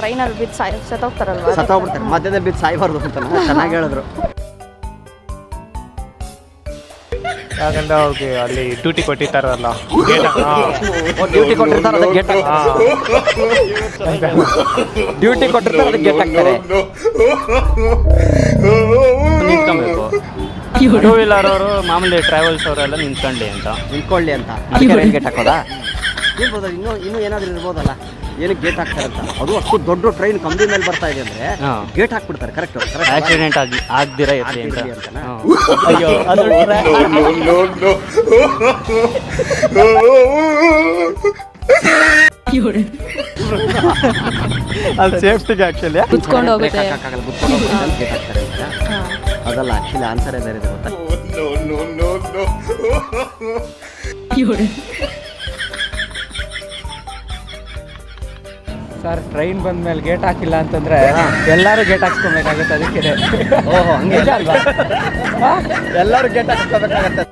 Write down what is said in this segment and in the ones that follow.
ಟ್ರೈನಲ್ಲಿ ಬಿದ್ದು ಸತ್ತೋಗ್ತಾರಲ್ವಾ, ಸತ್ತೋಗ್ಬಿಡ್ತಾರೆ. ಮಧ್ಯದಲ್ಲಿ ಬಿದ್ದು ಸಾಯ್ಬಾರ್ದು ಅಂತ ಚೆನ್ನಾಗಿ ಹೇಳಿದ್ರು. ಯಾಕಂದ್ರೆ ಅವ್ರಿಗೆ ಅಲ್ಲಿ ಡ್ಯೂಟಿ ಕೊಟ್ಟಿರ್ತಾರಲ್ಲ, ಡ್ಯೂಟಿ ಕೊಟ್ಟಿರ್ತಾರೆ ಅದಕ್ಕೆ ಗೇಟ್ ಡ್ಯೂಟಿ ಕೊಟ್ಟಿರ್ತಾರೆ ಅದಕ್ಕೆ ಗೇಟ್ ಹಾಕ್ತಾರೆ. ನಿಂತ್ಕೊಬೇಕು. ಟೂ ವೀಲರ್ ಅವರು ಮಾಮೂಲಿ ಟ್ರಾವೆಲ್ಸ್ ಅವರೆಲ್ಲ ನಿಂತ್ಕೊಳ್ಳಿ ಅಂತ ಅದಕ್ಕೆ ರೈಲ್ ಗೇಟ್ ಹಾಕೋದಾ ಇರ್ಬೋದು. ಇನ್ನೂ ಏನಾದರೂ ಇರ್ಬೋದಲ್ಲ, ಏನಕ್ಕೆ ಗೇಟ್ ಹಾಕ್ತಾರೆ ಅಂತ. ಅದು ಅಷ್ಟು ದೊಡ್ಡ ಟ್ರೈನ್ ಕಂಬಿ ಮೇಲೆ ಬರ್ತಾ ಇದೆ ಅಂದ್ರೆ ಗೇಟ್ ಹಾಕ್ಬಿಡ್ತಾರೆ. ಕರೆಕ್ಟ್ ಆಕ್ಸಿಡೆಂಟ್ ಆಗ್ದಿರ ಇರಲಿ ಅಂತ. ಅಯ್ಯೋ ಅದು ಸೇಫ್ಟಿಗೆ ಆಕ್ಚುಲಿ ಕುತ್ಕೊಂಡು ಹೋಗುತ್ತೆ. ಗೇಟ್ ಹಾಕ್ತಾರೆ ಅಂತ. ಅದಲ್ಲ, ಆಕ್ಚುಲಿ ಆನ್ಸರೇ ಬೇರೆ ಇದೆ ಗೊತ್ತಾ. ಸರ್, ಟ್ರೈನ್ ಬಂದ ಮೇಲೆ ಗೇಟ್ ಹಾಕಿಲ್ಲ ಅಂತಂದ್ರೆ ಎಲ್ಲರೂ ಗೇಟ್ ಹಾಕ್ಸ್ಕೊಬೇಕಾಗುತ್ತೆ. ಅದಕ್ಕೆ ಓಹೋ, ಹಂಗೆ ಅಲ್ವಾ, ಎಲ್ಲರೂ ಗೇಟ್ ಹಾಕ್ಸ್ಕೋಬೇಕಾಗತ್ತೆ.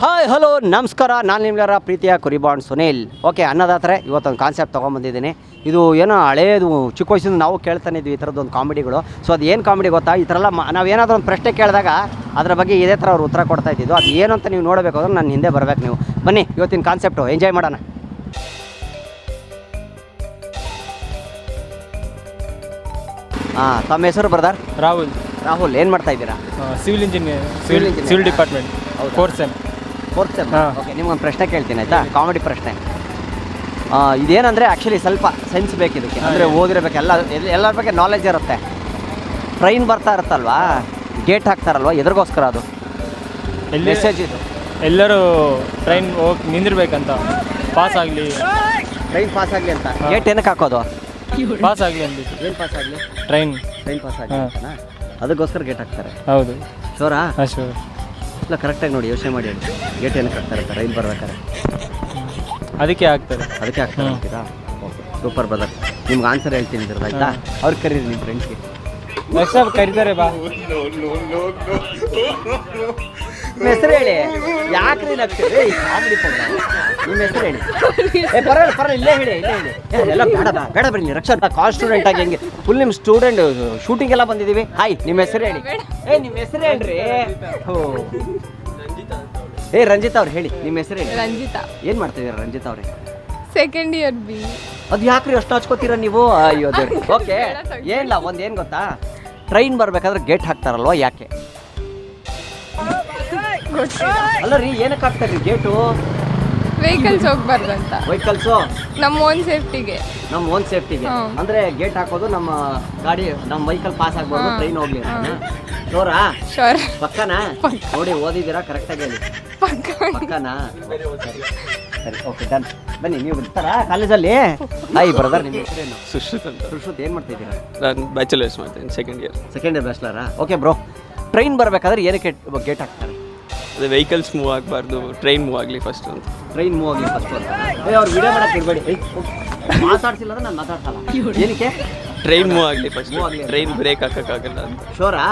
ಹಾಯ್ ಹಲೋ ನಮಸ್ಕಾರ, ನಾನು ನಿಮ್ಗಾರ ಪ್ರೀತಿಯ ಕುರಿಬಾಂಡ್ ಸುನೀಲ್. ಓಕೆ, ಅನ್ನದಾತ್ರೆ ಇವತ್ತೊಂದು ಕಾನ್ಸೆಪ್ಟ್ ತೊಗೊಂಬಂದಿದ್ದೀನಿ. ಇದು ಏನೋ ಹಳೇದು ಚಿಕ್ಕ ವಯಸ್ಸಿಂದ ನಾವು ಕೇಳ್ತಾನೆ ಇದ್ವಿ ಈ ಥರದ್ದೊಂದು ಕಾಮಿಡಿಗಳು. ಸೊ ಅದು ಏನು ಕಾಮಿಡಿ ಗೊತ್ತಾ, ಈ ಥರ ಎಲ್ಲ ನಾವೇನಾದರೂ ಒಂದು ಪ್ರಶ್ನೆ ಕೇಳಿದಾಗ ಅದ್ರ ಬಗ್ಗೆ ಇದೇ ಥರ ಅವ್ರು ಉತ್ತರ ಕೊಡ್ತಾ ಇದ್ದಿದ್ದು. ಅದು ಏನು ಅಂತ ನೀವು ನೋಡಬೇಕು ಅಂದ್ರೆ ನನ್ನ ಹಿಂದೆ ಬರಬೇಕು ನೀವು. ಬನ್ನಿ, ಇವತ್ತಿನ ಕಾನ್ಸೆಪ್ಟು ಎಂಜಾಯ್ ಮಾಡೋಣ. ತಮ್ಮ ಹೆಸರು ಬ್ರದರ್? ರಾಹುಲ್. ಏನು ಮಾಡ್ತಾ ಇದ್ದೀರಾ? Civil engineer, Civil engineer. Civil department, fourth sem. Okay, ನಿಮ್ಗೊಂದು ಪ್ರಶ್ನೆ ಕೇಳ್ತೀನಿ ಆಯಿತಾ, ಕಾಮಿಡಿ ಪ್ರಶ್ನೆ. ಇದೇನಂದರೆ ಆ್ಯಕ್ಚುಲಿ ಸ್ವಲ್ಪ ಸೆನ್ಸ್ ಬೇಕಿದ್ದಕ್ಕೆ, ಅಂದರೆ ಓದಿರಬೇಕು, ಎಲ್ಲರ ಬಗ್ಗೆ ನಾಲೆಜ್ ಇರುತ್ತೆ. ಟ್ರೈನ್ ಬರ್ತಾ ಇರುತ್ತಲ್ವಾ, ಗೇಟ್ ಹಾಕ್ತಾರಲ್ವ, ಎದುರಿಗೋಸ್ಕರ ಅದು ಮೆಸೇಜ್ ಇದು. ಎಲ್ಲರೂ ಟ್ರೈನ್ ಹೋಗಿ ನಿಂದಿರ್ಬೇಕಂತ, ಪಾಸ್ ಆಗಲಿ, ಟ್ರೈನ್ ಪಾಸ್ ಆಗಲಿ ಅಂತ. ಗೇಟ್ ಏನಕ್ಕೆ ಹಾಕೋದು? ಪಾಸ್ ಆಗಲಿ ಅಂದ್ಬಿಟ್ಟು. ಏನು ಪಾಸ್ ಆಗಲಿ? ಟ್ರೈನ್ ಪಾಸ್ ಆಗಲಿ ಅಂತನಾ? ಅದಕ್ಕೋಸ್ಕರ ಗೇಟ್ ಹಾಕ್ತಾರೆ. ಹೌದು. ಶೋರಾ? ಅಷ್ಟು ಇಲ್ಲ, ಕರೆಕ್ಟಾಗಿ ನೋಡಿ, ಯೋಚನೆ ಮಾಡಿ ಹೇಳಿ. ಗೇಟ್ ಏನಕ್ಕೆ ಹಾಕ್ತಾರೆ ಅಂತ ರೈಲ್ ಬರ್ಬೇಕಾರೆ? ಅದಕ್ಕೆ ಆಗ್ತದೆ. ಅದಕ್ಕೆ ಹಾಕ್ತಾರೆ ಅಂತೀರಾ? Okay, super brother. ನಿಮ್ಗೆ ಆನ್ಸರ್ ಹೇಳ್ತೀನಿ ಇದ್ರದ್ದು, ಆಯ್ತಾ? ಅವ್ರಿಗೆ ಕರೀರಿ ನಿಮ್ಮ ಫ್ರೆಂಡ್ಸ್ಗೆ. ನೆಕ್ಸ್ಟ್ ಕರೀತಾರೆ ಬಾ. ನಿಮ್ಮ ಹೆಸರು ಹೇಳಿ. ಯಾಕ್ರಿ ನಗ್ತೀರಿ? Comedy program. ನಿಮ್ಮ ಹೆಸರು ಹೇಳಿ. ಪರವಾಗಿಲ್ಲ, ಇಲ್ಲೇ ಹೇಳಿ. ಎಲ್ಲ ಬೇಡ ಬನ್ನಿ. ರಕ್ಷಾ ಕಾಲ್ ಸ್ಟೂಡೆಂಟ್ ಆಗಿ ಹೆಂಗೆ ಫುಲ್ ನಿಮ್ಮ ಸ್ಟೂಡೆಂಟ್ ಶೂಟಿಂಗ್ ಎಲ್ಲ ಬಂದಿದ್ದೀವಿ. ಹಾಯ್, ನಿಮ್ಮ ಹೆಸರು ಹೇಳಿ. ನಿಮ್ಮ ಹೆಸರು ಹೇಳ್ರಿ. ರಂಜಿತಾ ಅವ್ರು ಹೇಳಿ, ನಿಮ್ಮ ಹೆಸರು ಹೇಳಿ. ರಂಜಿತಾ. ಏನು ಮಾಡ್ತಿದ್ದೀರಾ ರಂಜಿತಾ ಅವ್ರೆ? Second year B. ಅದು ಯಾಕ್ರಿ ಅಷ್ಟು ಹಚ್ಕೋತೀರ ನೀವು? ಅಯ್ಯೋ ದೇವ್ರಿ. ಓಕೆ, ಏನಿಲ್ಲ, ಏನು ಗೊತ್ತಾ, ಟ್ರೈನ್ ಬರ್ಬೇಕಾದ್ರೆ ಗೇಟ್ ಹಾಕ್ತಾರಲ್ವ, ಯಾಕೆ? ಅಲ್ಲ ರೀ, ಏನಕ್ಕೆ ಹಾಕ್ತಾರ್ರಿ ಗೇಟು? ವೆಹಿಕಲ್ಸ್ ಹೋಗ್ಬಾರ್ದಂತ. ವೆಹಿಕಲ್ಸು ನಮ್ಮ ಓನ್ ಸೇಫ್ಟಿಗೆ. ನಮ್ಮ ಓನ್ ಸೇಫ್ಟಿಗೆ ಅಂದ್ರೆ ಗೇಟ್ ಹಾಕೋದು, ನಮ್ಮ ಗಾಡಿ, ನಮ್ಮ ವೆಹಿಕಲ್ ಪಾಸ್ ಆಗ್ಬೋದು, ಟ್ರೈನ್ ಹೋಗ್ಲಿ ಅಂತ. ಶೋರಾ? ಶೋರ್. ಪಕ್ಕನಾ? ನೋಡಿ, ಓದಿದ್ದೀರಾ ಕರೆಕ್ಟಾಗಿ ಹೇಳಿ. ಪಕ್ಕನಾ? ಸರಿ, ಓಕೆ, ಡನ್. ಬನ್ನಿ, ನೀವು ಇರ್ತಾರಾ ಕಾಲೇಜಲ್ಲಿ? ಹಾಯ್ ಬ್ರದರ್, ನಿಮ್ಮ ಹೆಸರೇನು? ಸುಶ್ರುತ್. ಏನು ಮಾಡ್ತಿದ್ದೀರಾ? ನಾನು ಬ್ಯಾಚುಲರ್ಸ್ ಮಾಡ್ತೀನಿ, ಸೆಕೆಂಡ್ ಇಯರ್ ಬ್ಯಾಚುಲರಾ? ಓಕೆ ಬ್ರೋ, ಟ್ರೈನ್ ಬರ್ಬೇಕಾದ್ರೆ ಏನಕ್ಕೆ ಗೇಟ್ ಹಾಕ್ತಾರೆ? ಅದೇ ವೆಹಿಕಲ್ಸ್ ಮೂವ್ ಆಗಬಾರ್ದು, ಟ್ರೈನ್ ಮೂವ್ ಆಗಲಿ ಫಸ್ಟ್ ಅಂತ. ಟ್ರೈನ್ ಮೂವ್ ಆಗಲಿ ಫಸ್ಟ್ ಅಂತ. ಅವ್ರು ವಿಡಿಯೋ ಮಾಡಕ್ಕೆ ಇರಬೇಡಿ, ಮಾತಾಡ್ಸಿಲ್ಲ ಅಂದ್ರೆ ನಾನು ಮಾತಾಡ್ಸಲ್ಲ. ಏನಕ್ಕೆ? ಟ್ರೈನ್ ಮೂವ್ ಆಗಲಿ ಫಸ್ಟ್, Move ಆಗ್ಲಿ. ಟ್ರೈನ್ ಬ್ರೇಕ್ ಹಾಕೋಕ್ಕಾಗಲ್ಲ ಅಂತ. ಶೋರಾ?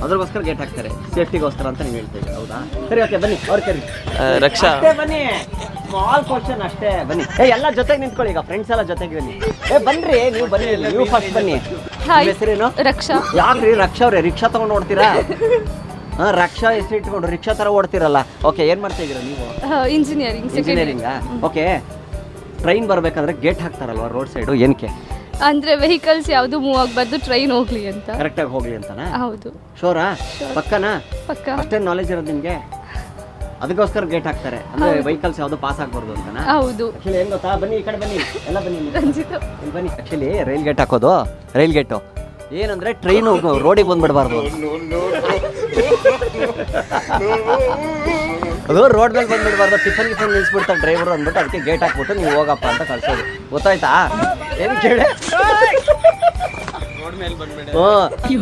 ಅದ್ರಗೋಸ್ಕರ ಗೇಟ್ ಹಾಕ್ತಾರೆ, ಸೇಫ್ಟಿಗೋಸ್ಕರ ಅಂತ ನೀವು ಹೇಳ್ತೀವಿ, ಹೌದಾ? ಸರಿ, ಓಕೆ, ಬನ್ನಿ. ಅವ್ರು ಕರಿ. ರಕ್ಷಾ, ಅಷ್ಟೇ ಬನ್ನಿ, ಸ್ಮಾಲ್ ಕ್ವಶನ್ ಅಷ್ಟೇ, ಬನ್ನಿ. ಎಲ್ಲ ಜೊತೆಗೆ ನಿಂತ್ಕೊಳ್ಳಿ, ಈಗ ಫ್ರೆಂಡ್ಸ್ ಎಲ್ಲ ಜೊತೆಗೆ ಬನ್ನಿ. ಬನ್ರಿ, ನೀವು ಬನ್ನಿ, ನೀವು ಫಸ್ಟ್ ಬನ್ನಿ. ನಿಮ್ಮ ಹೆಸರೇನು? ರಕ್ಷಾ. ಯಾಕ್ರಿ ರಕ್ಷಾ ಅವ್ರೆ, ರಿಕ್ಷಾ ತಗೊಂಡು ಓಡ್ತೀರಾ? ರಕ್ಷಾ ಹೆಸರು ಇಟ್ಕೊಂಡು ರಿಕ್ಷಾ ಥರ ಓಡ್ತಿರಲ್ಲ. ಓಕೆ, ಏನು ಮಾಡ್ತಾ ಇದ್ದೀರಾ ನೀವು? ಇಂಜಿನಿಯರಿಂಗಾ? ಓಕೆ, ಟ್ರೈನ್ ಬರ್ಬೇಕಾದ್ರೆ ಗೇಟ್ ಹಾಕ್ತಾರಲ್ವ ರೋಡ್ ಸೈಡು, ಏನಕ್ಕೆ? ಅಂದ್ರೆ ವೆಹಿಕಲ್ಸ್ ಯಾವುದು ಮೂವ್ ಆಗಬಾರ್ದು, ಟ್ರೈನ್ ಹೋಗ್ಲಿ ಅಂತ. ಕರೆಕ್ಟಾಗಿ ಹೋಗ್ಲಿ ಅಂತನಾ? ಹೌದು. ಶೋರಾ? ಪಕ್ಕನಾ? ಪಕ್ಕ. ಅಷ್ಟೇನು ನಾಲೆಜ್ ಇರೋದು ನಿಮಗೆ? ಅದಕ್ಕೋಸ್ಕರ ಗೇಟ್ ಹಾಕ್ತಾರೆ, ಅಂದ್ರೆ ವೆಹಿಕಲ್ಸ್ ಯಾವುದು ಪಾಸ್ ಆಗ್ಬಾರ್ದು ಅಂತನಾ? ಹೌದು. ಆಕ್ಚುಲಿ ಏನು ಗೊತ್ತಾ, ಬನ್ನಿ ಈ ಕಡೆ ಬನ್ನಿ, ಎಲ್ಲ ಬನ್ನಿ. ರಂಜಿತಾ. ಬನ್ನಿ. ಆಕ್ಚುಲಿ ರೈಲ್ ಗೇಟ್ ಹಾಕೋದು, ರೈಲ್ ಗೇಟು ಏನಂದ್ರೆ ಟ್ರೈನು ರೋಡಿಗೆ ಬಂದ್ಬಿಡಬಾರ್ದು. ಅದು ರೋಡ್ ಮೇಲೆ ಬಂದ್ಬಿಡಬಾರ್ದು, ಟಿಫನ್ ನಿಲ್ಸ್ಬಿಡ್ತಾರೆ ಡ್ರೈವರು ಅಂದ್ಬಿಟ್ಟು ಅದಕ್ಕೆ ಗೇಟ್ ಹಾಕ್ಬಿಟ್ಟು ನೀವು ಹೋಗಪ್ಪ ಅಂತ ಕಳ್ಸೋದು. ಗೊತ್ತಾಯ್ತಾ? ಏನು ಕೇಳಿ?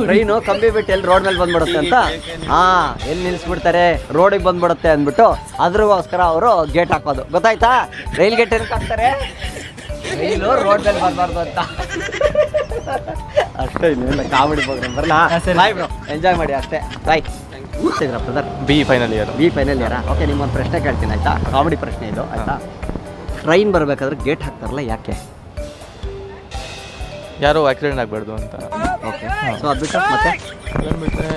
ಟ್ರೈನು ಕಂಬಿ ಬಿಟ್ಟು ಎಲ್ಲಿ ರೋಡ್ ಮೇಲೆ ಬಂದ್ಬಿಡುತ್ತೆ ಅಂತ, ಎಲ್ಲಿ ನಿಲ್ಸ್ಬಿಡ್ತಾರೆ, ರೋಡಿಗೆ ಬಂದ್ಬಿಡುತ್ತೆ ಅಂದ್ಬಿಟ್ಟು ಅದ್ರಗೋಸ್ಕರ ಅವರು ಗೇಟ್ ಹಾಕೋದು. ಗೊತ್ತಾಯ್ತಾ? ರೈಲ್ ಗೇಟ್ ಏನಕ್ಕೆ ಹಾಕ್ತಾರೆ? ರೈಲು ರೋಡ್ ಮೇಲೆ ಬರಬಾರ್ದು ಅಂತ ಅಷ್ಟೇ. ಇನ್ನೇನು ಕಾಮಿಡಿ ಪ್ರೋಗ್ರಾಮ್ ಬರಲ್ಲ. ಬಾಯ್ ಬ್ರೋ, ಎಂಜಾಯ್ ಮಾಡಿ ಅಷ್ಟೇ. ಬಾಯ್. ಇದ್ರ brother B final year. B final ಇಯರಾ? ಓಕೆ, ನಿಮ್ಮೊಂದು ಪ್ರಶ್ನೆ ಕೇಳ್ತೀನಿ ಆಯ್ತಾ? ಕಾಮಿಡಿ ಪ್ರಶ್ನೆ ಇದು ಆಯ್ತಾ? ಟ್ರೈನ್ ಬರಬೇಕಾದ್ರೆ ಗೇಟ್ ಹಾಕ್ತಾರಲ್ಲ ಯಾಕೆ? ಯಾರು ಆಕ್ಸಿಡೆಂಟ್ ಆಗಬಾರ್ದು ಅಂತ. ಓಕೆ, ಸೊ ಅದು ಬಿಟ್ಟು ಮತ್ತೆ ಅದನ್ನು ಬಿಟ್ಟರೆ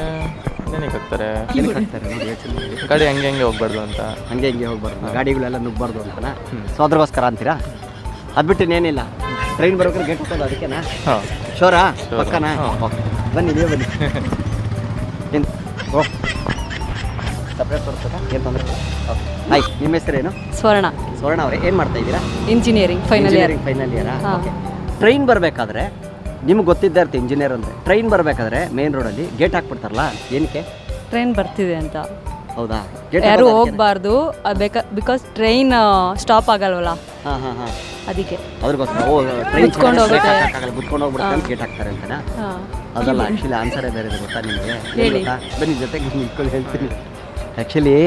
ಏನಕ್ಕೆ ಹಾಕ್ತಾರೆ? ಏನಕ್ಕೆ ಹಾಕ್ತಾರೆ ನೋಡಿ ಯೋಚನೆ ಮಾಡಿ. ಗಾಡಿ ಹಂಗೆ ಹೋಗ್ಬಾರ್ದು ಅಂತ. ಹಂಗೆ ಹಿಂಗೆ ಹೋಗ್ಬಾರ್ದು, ಗಾಡಿಗಳೆಲ್ಲ ನುಗ್ಬಾರ್ದು ಅಂತನಾ? ಸೊ ಅದ್ರಗೋಸ್ಕರ ಅಂತೀರಾ? ಅದು ಬಿಟ್ಟು ಇನ್ನೇನಿಲ್ಲ. ಟ್ರೈನ್ ಬರ್ಬೇಕಾದ್ರೆ ಗೇಟ್ ಹಾಕೋದು ಅದಕ್ಕೆನಾ? ಹಾಂ, ಶೋರಾ? ಪಕ್ಕನಾ? ಓಕೆ, ಬನ್ನಿ ನೀವು ಬನ್ನಿ. ಏನು ಓ ಸಪ್ರೇಟ್ ತೋರಿಸ್ತದಾ? ಏನು ತೊಂದರೆ? ಓಕೆ, ಹಾಯ್, ನಿಮ್ಮ ಹೆಸರೇನು? ಸ್ವರ್ಣ, ಸ್ವರ್ಣ ಅವರೇ, ಏನು ಮಾಡ್ತಾ ಇದ್ದೀರಾ? Engineering final year. ಫೈನಲ್ ಇಯರಾ? ಹಾ. ಓಕೆ. ಟ್ರೈನ್ ಬರಬೇಕಾದ್ರೆ ನಿಮ್ಗೆ ಗೊತ್ತಿದ್ದೇ ಇರುತ್ತೆ ಇಂಜಿನಿಯರ್ ಅಂದರೆ, ಟ್ರೈನ್ ಬರಬೇಕಾದ್ರೆ ಮೇನ್ ರೋಡಲ್ಲಿ ಗೇಟ್ ಹಾಕ್ಬಿಡ್ತಾರಲ್ಲ ಏನಕ್ಕೆ? ಟ್ರೈನ್ ಬರ್ತಿದೆ ಅಂತ. ಹೌದಾ? ಯಾರು ಹೋಗ್ಬಾರ್ದು ಬಿಕಾಸ್ ಟ್ರೈನ್ ಸ್ಟಾಪ್ ಆಗಲ್ವಲ್ಲ, ಹಾಂ ಹಾಂ ಹಾಂ, ಅದಕ್ಕೆ. ಅದ್ರಗೋಸ್ಕರ. ಓ, ಟ್ರೈನ್ ಕುತ್ಕೊಂಡು ಹೋಗುತ್ತೆ. ಕುತ್ಕೊಂಡು ಹೋಗ್ಬಿಡುತ್ತೆ ಅಂತ ಗೇಟ್ ಹಾಕ್ತಾರೆ ಅಂತನಾ? ಅದಲ್ಲ, ಆ್ಯಕ್ಚುಲಿ ಆನ್ಸರೇ ಬೇರೆ ಇದೆ ಗೊತ್ತಾ ನಿಮಗೆ? ಹೇಳಿ. ಬನ್ನಿ ಜೊತೆಗೆ ನಿಂತ್ಕೊಂಡು ಹೇಳ್ತೀನಿ. ಆ್ಯಕ್ಚುಲಿ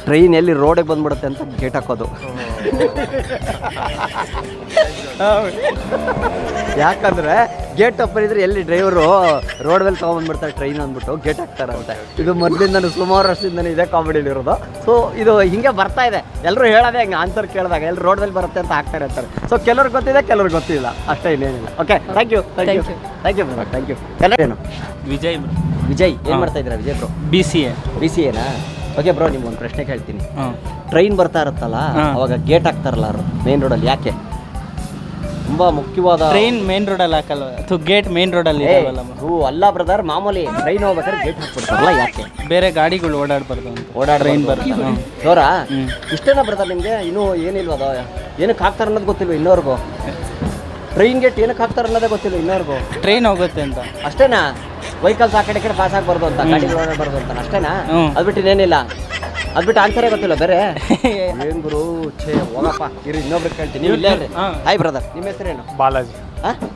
ಟ್ರೈನ್ ಎಲ್ಲಿ ರೋಡಿಗೆ ಬಂದ್ಬಿಡುತ್ತೆ ಅಂತ ಗೇಟ್ ಹಾಕೋದು. ಯಾಕಂದರೆ ಗೇಟ್ ಓಪನ್ ಇದ್ರೆ ಎಲ್ಲಿ ಡ್ರೈವರು ರೋಡ್ ಮೇಲೆ ತೊಗೊಂಬಂದ್ಬಿಡ್ತಾರೆ ಟ್ರೈನ್ ಅಂದ್ಬಿಟ್ಟು ಗೇಟ್ ಹಾಕ್ತಾರಂತೆ. ಇದು ಮೊದಲಿಂದ ಸುಮಾರು ವರ್ಷದಿಂದನೇ ಇದೇ ಕಾಮಿಡಿಲಿರೋದು. ಸೊ ಇದು ಹಿಂಗೆ ಬರ್ತಾ ಇದೆ. ಎಲ್ಲರೂ ಹೇಳೋದೇ ಹಂಗೆ, ಆನ್ಸರ್ ಕೇಳಿದಾಗ ಎಲ್ಲರೂ ರೋಡ್ ಮೇಲೆ ಬರುತ್ತೆ ಅಂತ ಹಾಕ್ತಾರೆ ಅಂತಾರೆ. ಸೊ ಕೆಲವ್ರಿಗೆ ಗೊತ್ತಿದೆ, ಕೆಲವ್ರಿಗೆ ಗೊತ್ತಿಲ್ಲ, ಅಷ್ಟೇ, ಇನ್ನೇನಿಲ್ಲ. Okay, thank you thank you thank you bro, thank you. ಏನು ವಿಜಯ್ ವಿಜಯ್, ಏನು ಮಾಡ್ತಾ ಇದ್ದೀರಾ ವಿಜಯ್ ಬ್ರೋ? BCA. BCA ನಾ? ಓಕೆ ಬ್ರೋ, ನಿಮ್ಗೊಂದು ಪ್ರಶ್ನೆ ಕೇಳ್ತೀನಿ. ಟ್ರೈನ್ ಬರ್ತಾ ಇರುತ್ತಲ್ಲ ಅವಾಗ ಗೇಟ್ ಹಾಕ್ತಾರಲ್ಲ ಮೇನ್ ರೋಡಲ್ಲಿ ಯಾಕೆ? ತುಂಬಾ ಮುಖ್ಯವಾದ. ಟ್ರೈನ್ ಮೇನ್ ರೋಡಲ್ಲಿ ಹಾಕಲ್ವ ಅಥವಾ ಗೇಟ್ ಮೇನ್ ರೋಡಲ್ಲಿ ಇದಾವಲ್ಲ? ಅಲ್ಲ ಬ್ರದರ್, ಮಾಮೂಲಿ ಟ್ರೈನ್ ಹೋಗ್ಬೇಕಾದ್ರೆ ಗೇಟ್ ಹಾಕ್ಬಿಡ್ತಾರಲ್ಲ ಯಾಕೆ? ಬೇರೆ ಗಾಡಿಗಳು ಓಡಾಡಬಾರ್ದು ಅಂತ. ಟ್ರೈನ್ ಬರುತ್ತೆ ಜೋರಾ? ಇಷ್ಟೇನಾ ಬ್ರದರ್ ನಿಮಗೆ? ಇನ್ನೂ ಏನಿಲ್ವ ಅದು? ಏನಕ್ಕೆ ಹಾಕ್ತಾರೆ ಅನ್ನೋದು ಗೊತ್ತಿಲ್ವ ಇನ್ನೋರ್ಗು? ಟ್ರೈನ್ ಗೇಟ್ ಏನಕ್ಕೆ ಹಾಕ್ತಾರೆ ಅನ್ನೋದೇ ಗೊತ್ತಿಲ್ಲ ಇನ್ನೋರ್ಗು? ಟ್ರೈನ್ ಹೋಗುತ್ತೆ ಅಂತ ಅಷ್ಟೇನಾ? ವೆಹಿಕಲ್ಸ್ ಆ ಕಡೆ ಈ ಕಡೆ ಪಾಸ್ ಆಗಬಾರ್ದು ಅಂತ, ಗಾಡಿಗಳು ಓಡಾಡಬಾರ್ದು ಅಂತ ಅಷ್ಟೇನಾ? ಅದು ಬಿಟ್ಟು ಇನ್ನೇನಿಲ್ಲ. ಅದು ಬಿಟ್ಟು ಆನ್ಸರೇ ಗೊತ್ತಿಲ್ಲ ಬೇರೆ? ಏನ್ ಗುರು, ಛೇ ಹೋಗಪ್ಪ, ಇರು ಇನ್ನೊಬ್ರಿಗೆ ಕೇಳ್ತೀನಿ. ನೀವು ಇಲ್ಲೇ ರೀ. ಹಾಯ್ ಬ್ರದರ್, ನಿಮ್ಮ ಹೆಸರೇನು? ಬಾಲಾಜಿ.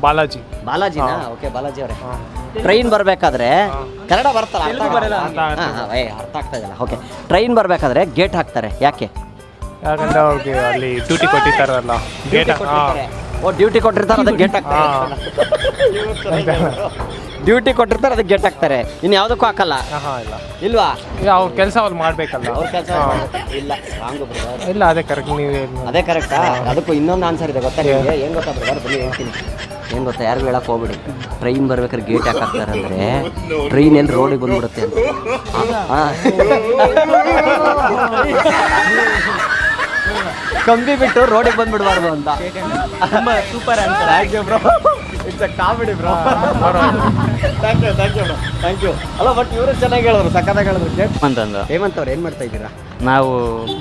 ಬಾಲಾಜಿ. ಬಾಲಾಜಿನಾ? ಓಕೆ, ಬಾಲಾಜಿ ಅವರೇ, ಟ್ರೈನ್ ಬರಬೇಕಾದ್ರೆ ಕನ್ನಡ ಬರ್ತಲ್ಲ? ಅರ್ಥ ಆಗ್ತಾ ಇದೆಯಲ್ಲ. ಓಕೆ, ಟ್ರೈನ್ ಬರಬೇಕಾದ್ರೆ ಗೇಟ್ ಹಾಕ್ತಾರೆ ಯಾಕೆ? ಯಾಕಂದ್ರೆ ಅವ್ರಿಗೆ ಅಲ್ಲಿ ಡ್ಯೂಟಿ ಕೊಟ್ಟಿರ್ತಾರಲ್ಲ, ಗೇಟ್. ಓ, ಡ್ಯೂಟಿ ಕೊಟ್ಟಿರ್ತಾರೆ ಅದಕ್ಕೆ ಗೇಟ್ ಹಾಕ್ತಾರೆ. ಡ್ಯೂಟಿ ಕೊಟ್ಟಿರ್ತಾರೆ ಅದಕ್ಕೆ ಗೇಟ್ ಹಾಕ್ತಾರೆ, ಇನ್ನು ಯಾವುದಕ್ಕೂ ಹಾಕಲ್ಲ? ಇಲ್ಲ ಇಲ್ವಾ? ಅವ್ರ ಕೆಲಸ ಅವ್ರು ಮಾಡ್ಬೇಕಲ್ಲ. ಅವ್ರ ಕೆಲಸ ಇಲ್ಲ, ರಾಂಗ್ ಬ್ರದರ್. ಇಲ್ಲ, ಅದೇ ಕರೆಕ್ಟ್. ನೀವು ಅದೇ ಕರೆಕ್ಟಾ? ಅದಕ್ಕೂ ಇನ್ನೊಂದು ಆನ್ಸರ್ ಇದೆ ಗೊತ್ತಾ ನಿಮಗೆ? ಏನು ಗೊತ್ತಾ ಬ್ರದರ್? ಬನ್ನಿ ಹೇಳ್ತೀನಿ. ಏನು ಗೊತ್ತಾ, ಯಾರಿಗೂ ಹೇಳಕ್ಕೆ ಹೋಗ್ಬಿಡಿ. ಟ್ರೈನ್ ಬರ್ಬೇಕಾದ್ರೆ ಗೇಟ್ ಯಾಕೆ ಹಾಕ್ತಾರೆ ಅಂದರೆ ಟ್ರೈನ್ ಎಲ್ಲಿ ರೋಡಿಗೆ ಬಂದ್ಬಿಡುತ್ತೆ ಅಂತ. ಕಂಬಿ ಬಿಟ್ಟು ರೋಡಿಗೆ ಬಂದ್ಬಿಡ್ಬಾರ್ದು ಅಂತ. ಸೂಪರ್ ಅಂತ. Thank you bro, it's a comedy bro. Thank you thank you bro, thank you. ಅಲ್ಲ ಬಟ್ ಇವರು ಚೆನ್ನಾಗಿ ಹೇಳಿದ್ರು, ಸಕ್ಕತ್ತಾಗಿ ಹೇಳಿದ್ರು. ಅಂತಂದ ಹೇಮಂತ್ ಅವ್ರು ಏನು ಮಾಡ್ತಾ ಇದ್ದೀರಾ? ನಾವು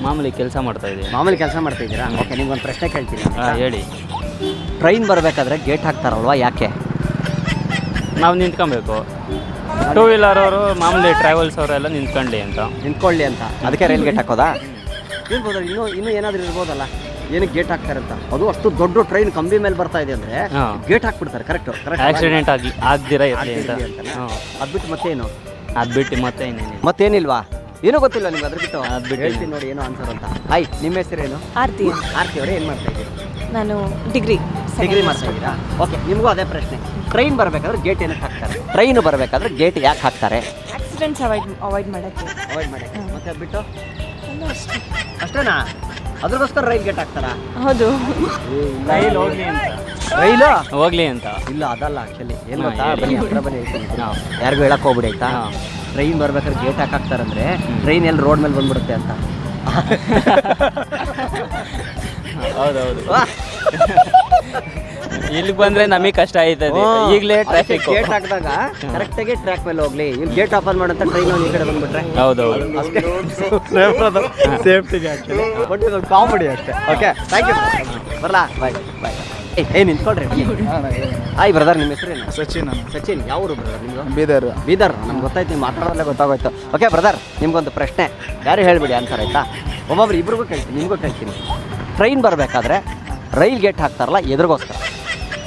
ಮಾಮೂಲಿ ಕೆಲಸ ಮಾಡ್ತಾ ಇದ್ದೀವಿ. ಮಾಮೂಲಿ ಕೆಲಸ ಮಾಡ್ತಾ ಇದ್ದೀರಾ? ಓಕೆ, ನಿಮ್ಗೊಂದು ಪ್ರಶ್ನೆ ಕೇಳ್ತೀನಿ. ಹೇಳಿ. ಟ್ರೈನ್ ಬರಬೇಕಾದ್ರೆ ಗೇಟ್ ಹಾಕ್ತಾರಲ್ವಾ ಯಾಕೆ? ನಾವು ನಿಂತ್ಕೊಬೇಕು. ಟೂ ವೀಲರ್ ಅವರು ಮಾಮೂಲಿ ಟ್ರಾವೆಲ್ಸ್ ಅವರೆಲ್ಲ ನಿಂತ್ಕೊಳ್ಳಿ ಅಂತ. ನಿಂತ್ಕೊಳ್ಳಿ ಅಂತ, ಅದಕ್ಕೆ ರೈಲ್ ಗೇಟ್ ಹಾಕೋದಾ? ಇರ್ಬೋದು, ಇನ್ನೂ ಏನಾದರೂ ಇರ್ಬೋದಲ್ಲ. ಏನಕ್ಕೆ ಗೇಟ್ ಹಾಕ್ತಾರೆ ಅಂತ? ಅದು ಅಷ್ಟು ದೊಡ್ಡ ಟ್ರೈನ್ ಕಂಬಿ ಮೇಲೆ ಬರ್ತಾ ಇದೆ ಅಂದರೆ ಗೇಟ್ ಹಾಕ್ಬಿಡ್ತಾರೆ. ಕರೆಕ್ಟ್ ಆಕ್ಸಿಡೆಂಟ್ ಆಗ್ದಿರಾ ಇರಲಿ ಅಂತ. ಅದು ಬಿಟ್ಟು ಮತ್ತೇನು? ಅದು ಬಿಟ್ಟು ಮತ್ತೆ ಇನ್ನೇನಿಲ್ಲ. ಮತ್ತೇನಿಲ್ವಾ? ಏನೂ ಗೊತ್ತಿಲ್ಲ ನಿಮ್ಗೆ ಅದ್ರ ಬಿಟ್ಟು? ಅದು ಬಿಟ್ಟು ಹೇಳ್ತೀನಿ ನೋಡಿ ಏನೋ ಆನ್ಸರ್ ಅಂತ. ಹಾಯ್, ನಿಮ್ಮ ಹೆಸರೇನು? ಆರ್ತಿ, ಆರ್ತಿ ಅವರೇ, ಏನು ಮಾಡ್ತಾ ಇದ್ದೀರಿ? ನಾನು ಡಿಗ್ರಿ ಮಾಡ್ತಾ ಇದ್ದೀರಾ? ಓಕೆ, ನಿಮಗೂ ಅದೇ ಪ್ರಶ್ನೆ. ಟ್ರೈನ್ ಬರಬೇಕಾದ್ರೆ ಗೇಟ್ ಏನಕ್ಕೆ ಹಾಕ್ತಾರೆ? ಟ್ರೈನ್ ಬರಬೇಕಾದ್ರೆ ಗೇಟ್ ಯಾಕೆ ಹಾಕ್ತಾರೆ? ಆಕ್ಸಿಡೆಂಟ್ಸ್ ಅವಾಯ್ಡ್ ಮಾಡೋಕ್ಕೆ. ಅವಾಯ್ಡ್ ಮಾಡಿ. ಮತ್ತೆ ಅದು ಬಿಟ್ಟು ಅಷ್ಟೇನಾ? ಅದ್ರಗೋಸ್ಕರ ರೈಲ್ ಗೇಟ್ ಹಾಕ್ತಾರಾ? ಹೌದು. ರೈಲ್ ಹೋಗ್ಲಿ ಅಂತ. ರೈಲು ಹೋಗ್ಲಿ ಅಂತ. ಇಲ್ಲ, ಅದಲ್ಲ ಆ್ಯಕ್ಚುಲಿ. ಏನು ಹಾ, ಗೊತ್ತಾ? ಹೇಳಿ. ಬನ್ನಿ ಹತ್ರ ಬನ್ನಿ ಹೇಳ್ತೀನಿ. ಯಾರಿಗೂ ಹೇಳಕ್ಕೆ ಹೋಗ್ಬಿಡಿ ಆಯ್ತಾ? ಟ್ರೈನ್ ಬರ್ಬೇಕಾದ್ರೆ ಗೇಟ್ ಹಾಕ್ತಾರಂದ್ರೆ ಟ್ರೈನ್ ಎಲ್ಲಿ ರೋಡ್ ಮೇಲೆ ಬಂದ್ಬಿಡುತ್ತೆ ಅಂತ. ಹೌದೌದು. ಇಲ್ಲಿ ಬಂದ್ರೆ ನಮಗೆ ಕಷ್ಟ ಆಯ್ತದೆ. ಈಗಲೇ ಟ್ರಾಫಿಕ್ ಗೇಟ್ ಹಾಕಿದಾಗ ಕರೆಕ್ಟಾಗಿ ಟ್ರ್ಯಾಕ್ ಮೇಲೆ ಹೋಗ್ಲಿ. ಇಲ್ಲಿ ಗೇಟ್ ಓಪನ್ ಮಾಡಂತ ಟ್ರೈನ್ ಈ ಕಡೆ ಬಂದ್ಬಿಟ್ರೆ ಹೌದೌದು. ಸೇಫ್ಟಿಗೆ ಆ್ಯಕ್ಚುಲಿ. ಬಟ್ ಇದೊಂದು ಕಾಮಿಡಿ ಅಷ್ಟೇ. Okay, thank you. ಬರಲಾ? ಬಾಯ್ ಬಾಯ್. ನಿಂತ್ಕೊಳ್ರಿ. ಹಾಯ್ ಬ್ರದರ್, ನಿಮ್ಮ ಹೆಸರೇನು? ಸಚಿನ್. ಸಚಿನ್, ಯಾವ ಊರು ಬ್ರದರ್ ನಿಮ್ಮದು? ಬೀದರ್. ಬೀದರ್, ನಮ್ಗೆ ಗೊತ್ತಾಯ್ತು, ನೀವು ಮಾತಾಡೋದಲ್ಲೇ ಗೊತ್ತಾಗೋಯ್ತು. ಓಕೆ ಬ್ರದರ್, ನಿಮ್ಗೊಂದು ಪ್ರಶ್ನೆ, ಯಾರು ಹೇಳ್ಬಿಡಿ ಆನ್ಸರ್ ಆಯ್ತಾ? ಒಬ್ಬೊಬ್ರು ಇಬ್ರಿಗೂ ಕೇಳ್ತೀನಿ, ನಿಮಗೂ ಕೇಳ್ತೀನಿ. ಟ್ರೈನ್ ಬರಬೇಕಾದ್ರೆ ರೈಲ್ ಗೇಟ್ ಹಾಕ್ತಾರಲ್ಲ ಎದುರಿಗೋಸ್ಕರ?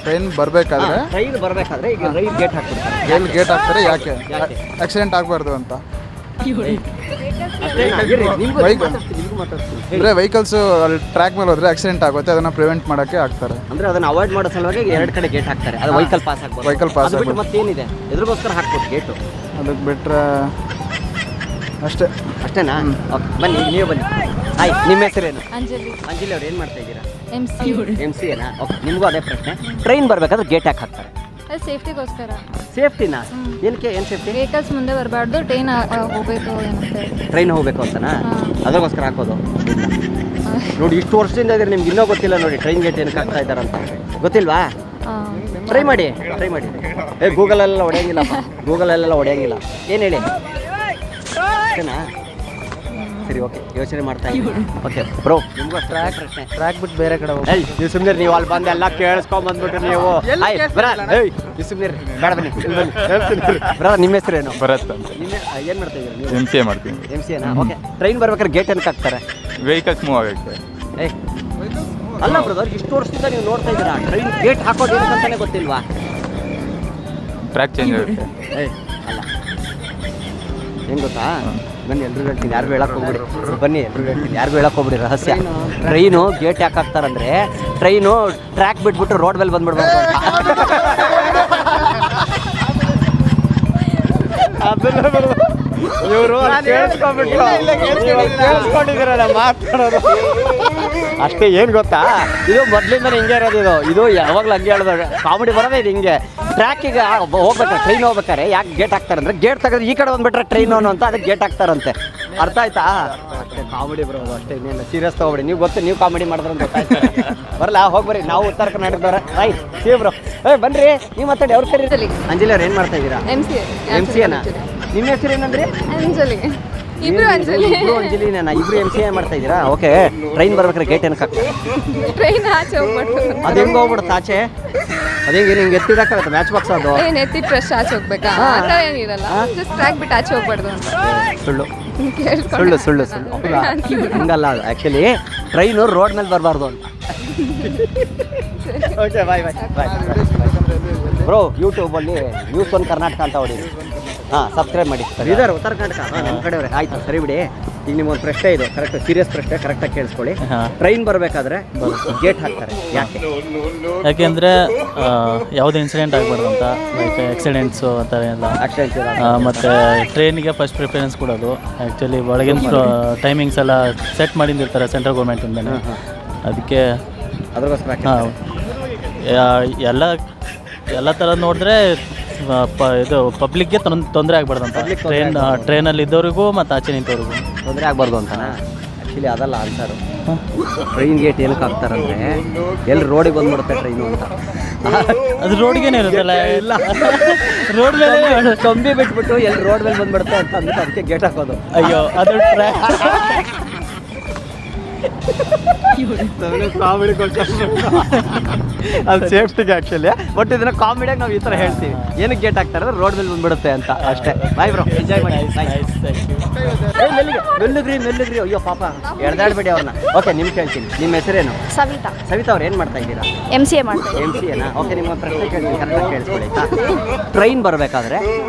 ಟ್ರೈನ್ ಬರಬೇಕಾದ್ರೆ ಟ್ರೈನ್ ಬರಬೇಕಾದ್ರೆ ಈಗ ರೈಲ್ ಗೇಟ್ ಹಾಕ್ಬಿಡ್ತಾರೆ. ರೈಲ್ ಗೇಟ್ ಹಾಕ್ತಾರೆ ಯಾಕೆ? ಯಾಕೆ? ಆಕ್ಸಿಡೆಂಟ್ ಆಗಬಾರ್ದು ಅಂತ. ಅಂದರೆ ವೆಹಿಕಲ್ಸು ಅಲ್ಲಿ ಟ್ರ್ಯಾಕ್ ಮೇಲೆ ಹೋದರೆ ಆಕ್ಸಿಡೆಂಟ್ ಆಗುತ್ತೆ, ಅದನ್ನು ಪ್ರಿವೆಂಟ್ ಮಾಡೋಕ್ಕೆ ಆಗ್ತಾರೆ. ಅಂದ್ರೆ ಅದನ್ನ ಅವಾಯ್ಡ್ ಮಾಡೋ ಸಲುವಾಗಿ 2 ಕಡೆ ಗೇಟ್ ಹಾಕ್ತಾರೆ. ಅದು ವೆಹಿಕಲ್ ಪಾಸ್ ಆಗ್ಬೋದು. ವೆಹಿಕಲ್ ಪಾಸ್ ಆಗ್ಬೋದು. ಮತ್ತೇನಿದೆ ಎದುರಿಗೋಸ್ಕರ ಹಾಕ್ಬೋದು ಗೇಟು. ಅದಕ್ಕೆ ಬಿಟ್ಟರೆ ಅಷ್ಟೇ. ಅಷ್ಟೇನಾ? ಓಕೆ, ಬನ್ನಿ ನೀವು ಬನ್ನಿ. ಹಾಯ್, ನಿಮ್ಮ ಹೆಸರೇನು? ಅಂಜಲಿ. ಅಂಜಲಿ ಅವ್ರು ಏನು ಮಾಡ್ತಾ ಇದ್ದೀರಾ? MC ಏನಾ? ಓಕೆ, ನಿಮಗೂ ಅದೇ ಪ್ರಶ್ನೆ. ಟ್ರೈನ್ ಬರಬೇಕಾದ್ರೆ ಗೇಟ್ ಯಾಕೆ ಹಾಕ್ತಾರೆ? ಅದು ಸೇಫ್ಟಿಗೋಸ್ಕರ. ಸೇಫ್ಟಿನಾ? ಏನಕ್ಕೆ? ಏನು ಸೇಫ್ಟಿ? ವೆಹಿಕಲ್ಸ್ ಮುಂದೆ ಬರಬಾರ್ದು, ಟ್ರೈನ್ ಹೋಗಬೇಕು ಏನಂತೆ. ಟ್ರೈನ್ ಹೋಗ್ಬೇಕು ಅಂತನಾ? ಅದಕ್ಕೋಸ್ಕರ ಹಾಕೋದು. ನೋಡಿ, ಇಷ್ಟು ವರ್ಷದಿಂದ ಇದ್ರೆ ನಿಮ್ಗೆ ಇನ್ನೂ ಗೊತ್ತಿಲ್ಲ ನೋಡಿ ಟ್ರೈನ್ ಗೇಟ್ ಏನಕ್ಕೆ ಹಾಕ್ತಾ ಇದ್ದಾರಂತ. ಗೊತ್ತಿಲ್ವಾ? ಟ್ರೈ ಮಾಡಿ. ಗೂಗಲಲ್ಲೆಲ್ಲ ಹೊಡೆಯಂಗಿಲ್ಲಪ್ಪ, ಗೂಗಲಲ್ಲೆಲ್ಲ ಹೊಡೆಯಂಗಿಲ್ಲ. ಏನು ಹೇಳಿ? ಅಷ್ಟೇನಾ? ಸರಿ, ಓಕೆ, ಯೋಚನೆ ಮಾಡ್ತಾ ಇದ್ದೀನಿ. ಓಕೆ ಬ್ರೋ, ನಿಮಗೂ ಟ್ರ್ಯಾಕ್ ಬಿಟ್ಟು ಬೇರೆ ಕಡೆ ಹೋಗಿ. ನೀವು ಸುಮ್ಮನೆ, ನೀವು ಅಲ್ಲಿ ಬಂದು ಎಲ್ಲ ಕೇಳಿಸ್ಕೊಂಡ್ ಬಂದ್ಬಿಟ್ರೆ ನೀವು. ನೀವು ಸುಮ್ಮನೆ ಬೇಡ, ಬನ್ನಿ ಬ್ರ. ನಿಮ್ಮ ಹೆಸರೇನು? ಭರತ್ ಅಂತ. ನಿಮ್ಮ ಏನು ಮಾಡ್ತಾ ಇದ್ದೀರಾ ನೀವು? MCA ಮಾಡ್ತೀನಿ. MCAನಾ? ಓಕೆ, ಟ್ರೈನ್ ಬರ್ಬೇಕಾದ್ರೆ ಗೇಟ್ ಏನಕ್ಕೆ ಹಾಕ್ತಾರೆ? ವೆಹಿಕಲ್ಸ್ ಮೂವ್ ಆಗುತ್ತೆ. ಅಲ್ಲ ಬ್ರದರ್, ಇಷ್ಟು ವರ್ಷದಿಂದ ನೀವು ನೋಡ್ತಾ ಇದ್ದೀರಾ, ಟ್ರೈನ್ ಗೇಟ್ ಹಾಕೋದು ಏನಂತಾನೆ ಗೊತ್ತಿಲ್ವಾ? ಟ್ರ್ಯಾಕ್ ಚೇಂಜ್ ಆಗುತ್ತೆ. ಅಲ್ಲ, ಏನು ಗೊತ್ತಾ? ಬನ್ನಿ, ಎಲ್ರಿಗೂ ಹೇಳ್ತೀನಿ, ಯಾರಿಗೂ ಹೇಳಕ್ಕೆ ಹೋಗ್ಬಿಡಿ. ಬನ್ನಿ, ಎಲ್ರಿಗೂ ಹೇಳ್ತೀನಿ, ಯಾರಿಗೂ ಹೇಳಕ್ಕೆ ಹೋಗ್ಬಿಡಿ. ರಹಸ್ಯ. ಟ್ರೈನು ಗೇಟ್ ಯಾಕೆ ಹಾಕ್ತಾರಂದ್ರೆ, ಟ್ರೈನು ಟ್ರ್ಯಾಕ್ ಬಿಟ್ಬಿಟ್ಟು ರೋಡ್ ಮೇಲೆ ಬಂದ್ಬಿಡ್ಬಾರ್ದು ಅಂತ. ಇವರು ಕೇಳಿಸ್ಕೊಂಡಿದ್ದೀರಲ್ಲ ಮಾತಾಡೋದು. ಅಷ್ಟೇ. ಏನು ಗೊತ್ತಾ, ಇದು ಮೊದಲಿಂದನೇ ಹಿಂಗೆ ಇರೋದು. ಇದು ಯಾವಾಗಲೂ ಹಂಗೆ ಹೇಳೋದು, ಕಾಮಿಡಿ ಬರೋದೇ ಇದು ಹಿಂಗೆ. ಟ್ರ್ಯಾಕಿಗೆ ಹೋಗ್ಬೇಕಾರೆ, ಟ್ರೈನ್ ಹೋಗ್ಬೇಕಾರೆ ಯಾಕೆ ಗೇಟ್ ಹಾಕ್ತಾರೆ ಅಂದರೆ, ಗೇಟ್ ತೆಗೆದು ಈ ಕಡೆ ಬಂದುಬಿಟ್ರೆ ಟ್ರೈನು ಅಂತ ಅದಕ್ಕೆ ಗೇಟ್ ಹಾಕ್ತಾರಂತೆ. ಅರ್ಥ ಆಯ್ತಾ? ಅಷ್ಟೇ, ಕಾಮಿಡಿ ಬರೋದು ಅಷ್ಟೇ, ಇನ್ನೇನು ಸೀರಿಯಸ್ ತೊಗೊಬಿಡಿ. ನೀವು ಗೊತ್ತು, ನೀವು ಕಾಮಿಡಿ ಮಾಡಿದ್ರೆ ಅಂತ ಗೊತ್ತಾಯ್ತು. ಬರಲ್ಲ, ಹೋಗ್ಬರಿ. ನಾವು ಉತ್ತರ ಕರ್ನಾಟಕದವ್ರೆ. Right, sea bro. ಬನ್ನಿರಿ, ನೀವು ಮಾತಾಡಿ. ಅವ್ರ ಕರೀ. ಅಂಜಲಿ ಅವ್ರು ಏನು ಮಾಡ್ತಾ ಇದ್ದೀರಾ? MCAನಾ? ನಿಮ್ಮ ಹೆಸರು ಏನಂದ್ರೆ? ಅಂಜಲಿ. ಇಬ್ರು ಅಂಜಲಿ. ಇಬ್ರು ಅಂಜಲಿನೇನಾ? ಇಬ್ರು MCA ಮಾಡ್ತಾ ಇದ್ದೀರಾ? ಓಕೆ, ಟ್ರೈನ್ ಬರ್ಬೇಕಾದ್ರೆ ಗೇಟ್ ಏನಕ್ಕೆ ಹಾಕ್ತಾರೆ? ಟ್ರೈನ್ ಆಚೆ ಹೋಗ್ಬಿಟ್ಟು. ಅದು ಹೆಂಗೆ ಹೋಗ್ಬಿಡುತ್ತೆ ಆಚೆ? ಅದೇಗೆ ನಿಮ್ಗೆ ಎತ್ತಿಡಕ್ಕಾಗತ್ತೆ? ಮ್ಯಾಚ್ ಬಾಕ್ಸ್ ಅದು ಏನು ಎತ್ತಿ ಫ್ರೆಶ್ ಆಚೆ ಹೋಗ್ಬೇಕಾ? ಆ ಥರ ಏನಿರಲ್ಲ, ಜಸ್ಟ್ ಟ್ರ್ಯಾಕ್ ಬಿಟ್ಟು ಆಚೆ ಹೋಗ್ಬಾರ್ದು ಅಂತ. ಸುಳ್ಳು ಕೇಳಿಸ್ಕೊಂಡು ಸುಳ್ಳು ಹೌದಾ? ಹಂಗಲ್ಲ, ಅದು ಆ್ಯಕ್ಚುಲಿ ಟ್ರೈನು ರೋಡ್ ಮೇಲೆ ಬರಬಾರ್ದು ಅಂತ. Okay, bye bro. ಯೂಟ್ಯೂಬಲ್ಲಿ ನ್ಯೂಸ್ 1 ಕರ್ನಾಟಕ ಅಂತ ಹೊಡಿ. ಸಬ್ಸ್ಕ್ರೈಬ್ ಮಾಡಿ. ಇದರ ಉತ್ತರ ಕರ್ನಾಟಕ ನಮ್ಮ ಕಡೆಯವ್ರೆ. ಆಯ್ತು, ಸರಿ ಬಿಡಿ. ಈಗ ನಿಮ್ಮೊಂದು ಪ್ರಶ್ನೆ ಇದು, ಕರೆಕ್ಟ್ ಸೀರಿಯಸ್ ಪ್ರಶ್ನೆ, ಕರೆಕ್ಟಾಗಿ ಕೇಳಿಸ್ಕೊಳ್ಳಿ. ಟ್ರೈನ್ ಬರಬೇಕಾದ್ರೆ ಗೇಟ್ ಹಾಕ್ತಾರೆ ಯಾಕೆ? ಯಾಕೆಂದರೆ ಯಾವುದೇ ಇನ್ಸಿಡೆಂಟ್ ಆಗಬಾರ್ದು ಅಂತ, ಲೈಕ್ ಆಕ್ಸಿಡೆಂಟ್ಸು ಆ ಥರ ಎಲ್ಲ. ಮತ್ತು ಟ್ರೈನಿಗೆ ಫಸ್ಟ್ ಪ್ರಿಫರೆನ್ಸ್ ಕೊಡೋದು. ಆ್ಯಕ್ಚುಲಿ ಒಳಗಿನ ಟೈಮಿಂಗ್ಸ್ ಎಲ್ಲ ಸೆಟ್ ಮಾಡಿರ್ತಾರೆ ಸೆಂಟ್ರಲ್ ಗೌರ್ಮೆಂಟಿಂದನೇ. ಅದಕ್ಕೆ ಅದಕ್ಕೋಸ್ಕರ ಎಲ್ಲ ಥರ ನೋಡಿದ್ರೆ ಇದು ಪಬ್ಲಿಕ್ಗೆ ತೊಂದರೆ ಆಗ್ಬಾರ್ದು ಅಂತ. ಟ್ರೈನಲ್ಲಿ ಇದ್ದವ್ರಿಗೂ ಮತ್ತು ಆಚೆ ನಿಂತವ್ರಿಗೂ ತೊಂದರೆ ಆಗ್ಬಾರ್ದು ಅಂತನಾ? ಆ್ಯಕ್ಚುಲಿ ಅದಲ್ಲ ಆನ್ಸರು. ಟ್ರೈನ್ ಗೇಟ್ ಏನಕ್ಕೆ ಹಾಕ್ತಾರಂದ್ರೆ, ಎಲ್ಲಿ ರೋಡಿಗೆ ಬಂದ್ಬಿಡುತ್ತೆ ಟ್ರೈನು ಅಂತ. ಅದು ರೋಡ್ಗೇನೆ ಇರುತ್ತಲ್ಲ, ಇಲ್ಲ ರೋಡ್ ಮೇಲೆ ಕಂಬಿ ಬಿಟ್ಬಿಟ್ಟು ಎಲ್ಲಿ ರೋಡ್ ಮೇಲೆ ಬಂದ್ಬಿಡುತ್ತೆ ಅಂತ ಅಂದ್ಬಿಟ್ಟು ಅದಕ್ಕೆ ಗೇಟ್ ಹಾಕೋದು. ಅಯ್ಯೋ, ಅದು ಕಾಮಿಡಿ ಅದು ಸೇಫ್ಟಿಗೆ ಆ್ಯಕ್ಚುಲಿ. ಬಟ್ ಇದನ್ನ ಕಾಮಿಡಿಯಾಗಿ ನಾವು ಈ ಥರ ಹೇಳ್ತೀವಿ. ಏನಕ್ಕೆ ಗೇಟ್ ಹಾಕ್ತಾರೆ ಅಂದ್ರೆ ರೋಡ್ ಮೇಲೆ ಬಂದ್ಬಿಡುತ್ತೆ ಅಂತ ಅಷ್ಟೇ. ಬಾಯ್ ಬ್ರೋ, ಎಂಜಾಯ್ ಮಾಡಿ. ಮೆಲ್ಲಗ್ರಿ. ಅಯ್ಯೋ ಪಾಪ, ಎಳ್ದಾಡ್ಬೇಡಿ ಅವ್ರನ್ನ. ಓಕೆ, ನಿಮ್ಗೆ ಕೇಳ್ತೀನಿ, ನಿಮ್ಮ ಹೆಸರೇನು? ಸವಿತಾ. ಸವಿತಾ ಅವ್ರು ಏನು ಮಾಡ್ತಾ ಇದ್ದೀರಾ? MCA ಮಾಡ್ತಾರೆ. MCAನಾ? ಓಕೆ, ನಿಮ್ಮ ಪ್ರಶ್ನೆ ಕೇಳ್ತೀನಿ, ಕರೆಕ್ಟಾಗಿ ಕೇಳಿಸ್ಕೊಳ್ಳಿ ಆಯ್ತಾ? ಟ್ರೈನ್ ಬರಬೇಕಾದ್ರೆ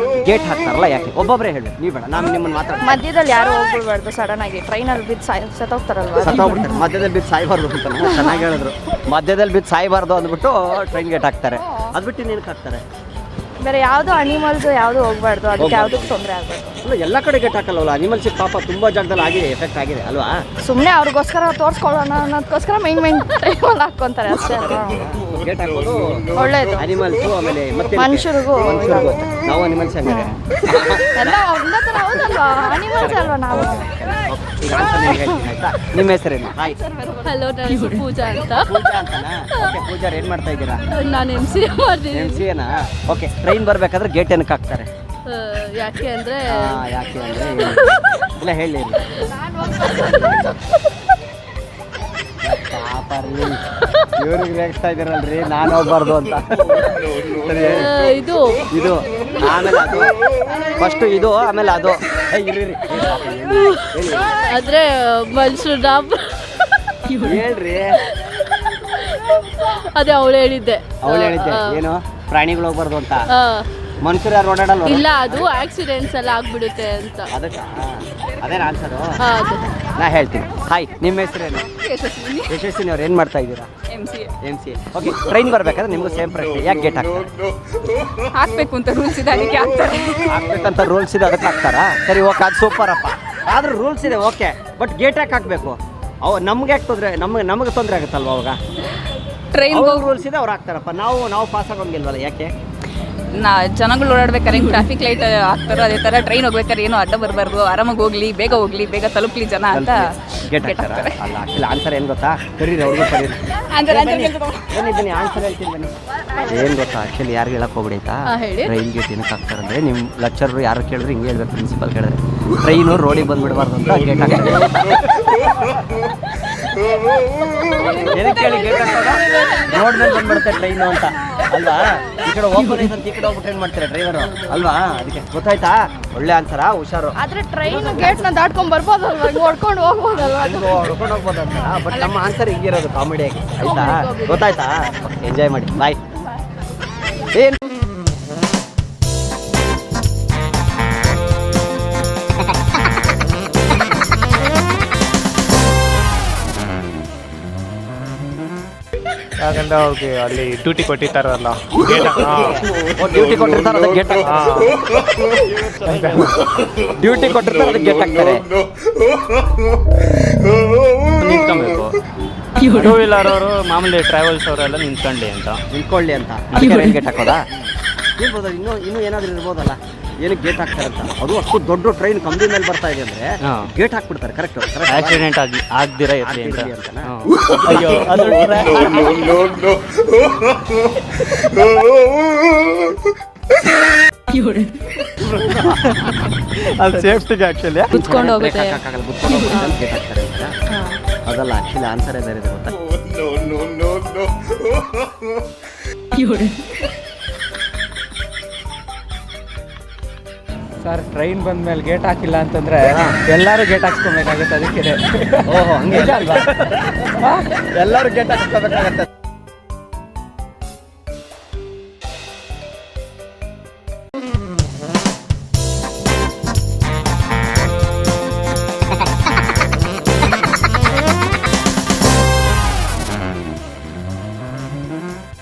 ಗೇಟ್ ಹಾಕ್ತಾರಲ್ಲ ಯಾಕೆ? ಒಬ್ಬೊಬ್ಬರೇ ಹೇಳಿ, ನೀವು ಬೇಡ, ನಾನು ನಿಮ್ಮನ್ನು ಮಾತಾಡ್ತೀನಿ. ಮಧ್ಯದಲ್ಲಿ ಯಾರು ಹೋಗ್ಬಿಡ್ಬಾರ್ದು ಸಡನ್ ಆಗಿ. ಟ್ರೈನಲ್ಲಿ ಬಿದ್ದು ಸತ್ತೋಗ್ತಾರಲ್ವಾ? ಸತ್ತೋಗ್ಬಿಡ್ತಾರೆ. ಮಧ್ಯದಲ್ಲಿ ಬಿದ್ದು ಸಾಯ್ಬಾರ್ದು ಅಂತ ಚೆನ್ನಾಗಿ ಹೇಳಿದ್ರು. ಮಧ್ಯದಲ್ಲಿ ಬಿದ್ದು ಸಾಯ್ಬಾರ್ದು ಅಂದ್ಬಿಟ್ಟು ಟ್ರೈನ್ ಗೇಟ್ ಹಾಕ್ತಾರೆ. ಅದು ಬಿಟ್ಟು ಏನಕ್ಕೆ ಹಾಕ್ತಾರೆ? ಬೇರೆ ಯಾವುದೋ ಅನಿಮಲ್ಸ್ ಯಾವುದು ಹೋಗ್ಬಾರ್ದು, ಅದಕ್ಕೆ ಯಾವುದಕ್ಕೆ ತೊಂದರೆ ಆಗಬಾರ್ದು. ಅಲ್ಲ, ಎಲ್ಲ ಕಡೆ ಗೇಟ್ ಹಾಕಲ್ವಲ್ಲ. ಅನಿಮಲ್ಸಿಗೆ ಪಾಪ ತುಂಬ ಜಾಗದಲ್ಲಿ ಆಗಿದೆ, ಎಫೆಕ್ಟ್ ಆಗಿದೆ ಅಲ್ವಾ? ಸುಮ್ಮನೆ ಅವ್ರಿಗೋಸ್ಕರ ತೋರಿಸ್ಕೊಳ್ಳೋಣ ಅನ್ನೋದಕ್ಕೋಸ್ಕರ ಮೈನ್ ಟೈಮಲ್ಲಿ ಹಾಕ್ಕೊಂತಾರೆ ಅಷ್ಟೇ ಅಲ್ವಾ? ಗೇಟ್ ಹಾಕೋದು ಒಳ್ಳೇದು. ಅನಿಮಲ್ಸು, ಆಮೇಲೆ ಮತ್ತೆ ಮನುಷ್ಯರಿಗೂ ನಾವು ಅನಿಮಲ್ಸ್ ಹಂಗಾರೆ ಎಲ್ಲ ಒಂದೇ ಥರ ಹೌದಲ್ವಾ? ಅನಿಮಲ್ಸ್ ಅಲ್ವಾ ನಾವು? ಈಗ ಅಂತ ನಿಮ್ಗೆ ಹೇಳ್ತೀನಿ ಆಯ್ತಾ? ನಿಮ್ಮ ಹೆಸರೇನು? ಹಾಯ್. ಹಲೋ, ನಾನು ಪೂಜಾ ಅಂತ. ಪೂಜಾ ಅಂತನಾ? ಓಕೆ, ಪೂಜಾರ್ ಏನು ಮಾಡ್ತಾ ಇದ್ದೀರಾ? ನಾನು MCA ಮಾಡ್ತೀನಿ. MCAನಾ? ಓಕೆ, ಟ್ರೈನ್ ಬರಬೇಕಾದ್ರೆ ಗೇಟ್ ಏನಕ್ಕೆ ಹಾಕ್ತಾರೆ? ಯಾಕೆ ಅಂದರೆ ಯಾಕೆ ಅಂದರೆ ಇಲ್ಲ ಹೇಳಿ. ಪಾಪ ರೀ, ಇವ್ರಿಗೆ ರೇಗಿಸ್ತಾ ಇದ್ದೀರಲ್ರಿ, ನಾನು ಹೋಗ್ಬಾರ್ದು ಅಂತ. ಸರಿ, ಇದು ಆಮೇಲೆ ಅದು ಫಸ್ಟು ಇದು, ಆಮೇಲೆ ಅದು. ಇರಿ ಆದರೆ ಮನುಷ್ಯರ ಹೇಳ್ರಿ. ಅದೇ ಅವಳು ಹೇಳಿದ್ದೆ ಏನು ಪ್ರಾಣಿಗಳು ಹೋಗ್ಬಾರ್ದು ಅಂತ? ಮನುಷ್ಯರು ಯಾರು ಓಡಾಡಲ್ಲ ಇಲ್ಲ, ಅದು ಆಕ್ಸಿಡೆಂಟ್ಸ್ ಎಲ್ಲ ಆಗ್ಬಿಡುತ್ತೆ ಅಂತ. ಅದಕ್ಕೆ ಅದೇನು ಆನ್ಸರು? ಹೌದು. ನಾ ಹೇಳ್ತೀನಿ. ಹಾಯ್, ನಿಮ್ಮ ಹೆಸರೇನು? ಯಶಸ್ವಿನಿ ಅವ್ರು ಏನು ಮಾಡ್ತಾ ಇದ್ದೀರಾ? M C. ಓಕೆ, ಟ್ರೈನ್ ಬರ್ಬೇಕಾದ್ರೆ ನಿಮಗೂ ಸೇಮ್ ಪ್ರಶ್ನೆ, ಯಾಕೆ ಗೇಟ್ ಹಾಕ್ಬೇಕು ಅಂತ ರೂಲ್ಸ್ ಇದೆ, ಅದಕ್ಕೆ ಹಾಕ್ತಾರೆ. ಹಾಕ್ಬೇಕಂತ ರೂಲ್ಸ್ ಇದೆ, ಅದಕ್ಕೆ ಹಾಕ್ತಾರಾ? ಸರಿ, ಓಕೆ, ಅದು ಸೂಪರಪ್ಪ. ಆದ್ರೂ ರೂಲ್ಸ್ ಇದೆ, ಓಕೆ, ಬಟ್ ಗೇಟ್ ಯಾಕೆ ಹಾಕಬೇಕು? ನಮ್ಗೆ ಯಾಕೆ ತೊಂದರೆ? ನಮಗೆ ತೊಂದರೆ ಆಗುತ್ತಲ್ವ ಅವಾಗ? ಟ್ರೈನ್ ರೂಲ್ಸ್ ಇದೆ, ಅವ್ರು ಹಾಕ್ತಾರಪ್ಪ. ನಾವು ಪಾಸ್ ಆಗೋಂಗಿಲ್ವಲ್ಲ, ಯಾಕೆ? ಜನಗಳು ಓಡಾಡ್ಬೇಕಾದ್ರೆ ಹೆಂಗೆ ಟ್ರಾಫಿಕ್ ಲೈಟ್ ಹಾಕ್ತಾರೋ ಅದೇ ಥರ ಟ್ರೈನ್ ಹೋಗ್ಬೇಕಾದ್ರೆ ಏನೋ ಅಡ್ಡ ಬರಬಾರ್ದು, ಆರಾಮಾಗಿ ಹೋಗ್ಲಿ, ಬೇಗ ತಲುಪಲಿ ಜನ ಅಂತ ಗೇಟ್ ಹಾಕ್ತಾರೆ. ಅಲ್ಲ, ಆಕ್ಚುಲಿ ಆನ್ಸರ್ ಏನು ಗೊತ್ತಾ? ಕರೀರಿ, ಅವ್ರಿಗೂ ಕರೀರಿ. ಬನ್ನಿ ಆನ್ಸರ್ ಹೇಳ್ತೀನಿ ಬನ್ನಿ. ಏನು ಗೊತ್ತಾ, ಆ್ಯಕ್ಚುಲಿ ಯಾರು ಹೇಳಕ್ಕೆ ಹೋಗ್ಬಿಡೈತಾ? ಟ್ರೈನ್ ಗೇಟ್ ಏನಕ್ಕೆ ಹಾಕ್ತಾರಂದ್ರೆ, ನಿಮ್ಮ ಲೆಕ್ಚರ್ರು ಯಾರು ಕೇಳಿದ್ರೆ ಹಿಂಗೆ ಹೇಳ್ಬೇಕು, ಪ್ರಿನ್ಸಿಪಲ್ ಕೇಳಿದ್ರೆ ಟ್ರೈನು ರೋಡಿಗೆ ಬಂದುಬಿಡಬಾರ್ದು ಅಂತ ಗೇಟ್ ಹಾಕ್ತಾರೆ. ಏನಕ್ಕೆ ಹೇಳಿ ಗೇಟ್ ಹಾಕೋದ? ರೋಡ್ ಮೇಲೆ ಬಂದ್ಬಿಡುತ್ತೆ ಟ್ರೈನು ಅಂತ ಅಲ್ವಾ? ಈ ಕಡೆ ಹೋಗ್ಬೋದು ಅಂತ ಈ ಕಡೆ ಹೋಗ್ಬಿಟ್ಟು ಏನು ಮಾಡ್ತಾರೆ ಡ್ರೈವರು ಅಲ್ವಾ? ಅದಕ್ಕೆ ಗೊತ್ತಾಯ್ತಾ? ಒಳ್ಳೆ ಆನ್ಸರಾ, ಹುಷಾರು. ಆದ್ರೆ ಟ್ರೈನ್ ಗೇಟ್ನ ದಾಟ್ಕೊಂಡು ಬರ್ಬೋದಲ್ವ, ಹೊಡ್ಕೊಂಡು ಹೋಗ್ಬೋದಲ್ವ? ಹೊಡ್ಕೊಂಡು ಹೋಗ್ಬೋದಂತ. ಬಟ್ ನಮ್ಮ ಆನ್ಸರ್ ಹಿಂಗಿರೋದು ಕಾಮಿಡಿಯಾಗಿ, ಆಯ್ತಾ? ಗೊತ್ತಾಯ್ತಾ? ಎಂಜಾಯ್ ಮಾಡಿ, ಬಾಯ್. ಏನು ಯಾಕಂದ್ರೆ ಅವ್ರಿಗೆ ಅಲ್ಲಿ ಡ್ಯೂಟಿ ಕೊಟ್ಟಿರ್ತಾರಲ್ಲ, ಡ್ಯೂಟಿ ಕೊಟ್ಟಿರ್ತಾರೆ, ಅದಕ್ಕೆ ಗೇಟ್ ಡ್ಯೂಟಿ ಕೊಟ್ಟಿರ್ತಾರೆ, ಅದಕ್ಕೆ ಗೇಟ್ ಹಾಕ್ತಾರೆ. ನಿಂತ್ಕೊಬೇಕು. ಟೂ ವೀಲರ್ ಅವರು ಮಾಮೂಲಿ ಟ್ರಾವೆಲ್ಸ್ ಅವರೆಲ್ಲ ನಿಂತ್ಕೊಳ್ಳಿ ಅಂತ ಅದಕ್ಕೆ ರೈಲ್ ಗೇಟ್ ಹಾಕೋದಾ? ಇರ್ಬೋದು, ಇನ್ನೂ ಏನಾದರೂ ಇರ್ಬೋದಲ್ಲ, ಏನಕ್ಕೆ ಗೇಟ್ ಹಾಕ್ತಾರೆ ಅಂತ. ಅದು ಅಷ್ಟು ದೊಡ್ಡ ಟ್ರೈನ್ ಕಂಬಿ ಮೇಲೆ ಬರ್ತಾ ಇದೆ ಅಂದರೆ ಗೇಟ್ ಹಾಕ್ಬಿಡ್ತಾರೆ. ಕರೆಕ್ಟ್, ಆಕ್ಸಿಡೆಂಟ್ ಆಗ್ದಿರ ಇರಲಿ ಅಂತ. ಅಯ್ಯೋ, ಅದು ಅದು ಸೇಫ್ಟಿಗೆ ಆ್ಯಕ್ಚುಲಿ ಕುತ್ಕೊಂಡು ಹೋಗುತ್ತೆ. ಗೇಟ್ ಹಾಕ್ತಾರೆ ಅಂತ. ಅದಲ್ಲ, ಆ್ಯಕ್ಚುಲಿ ಆನ್ಸರೇ ಬೇರೆ ಇದೆ, ಗೊತ್ತಾ? ಸರ್, ಟ್ರೈನ್ ಬಂದ್ಮೇಲೆ ಗೇಟ್ ಹಾಕಿಲ್ಲ ಅಂತಂದ್ರೆ ಎಲ್ಲರೂ ಗೇಟ್ ಹಾಕ್ಸ್ಕೊಬೇಕಾಗುತ್ತೆ, ಅದಕ್ಕೆ. ಓಹೋ, ಹಂಗೆ ಅಲ್ವಾ? ಎಲ್ಲರೂ ಗೇಟ್ ಹಾಕ್ಸ್ಕೋಬೇಕಾಗತ್ತೆ.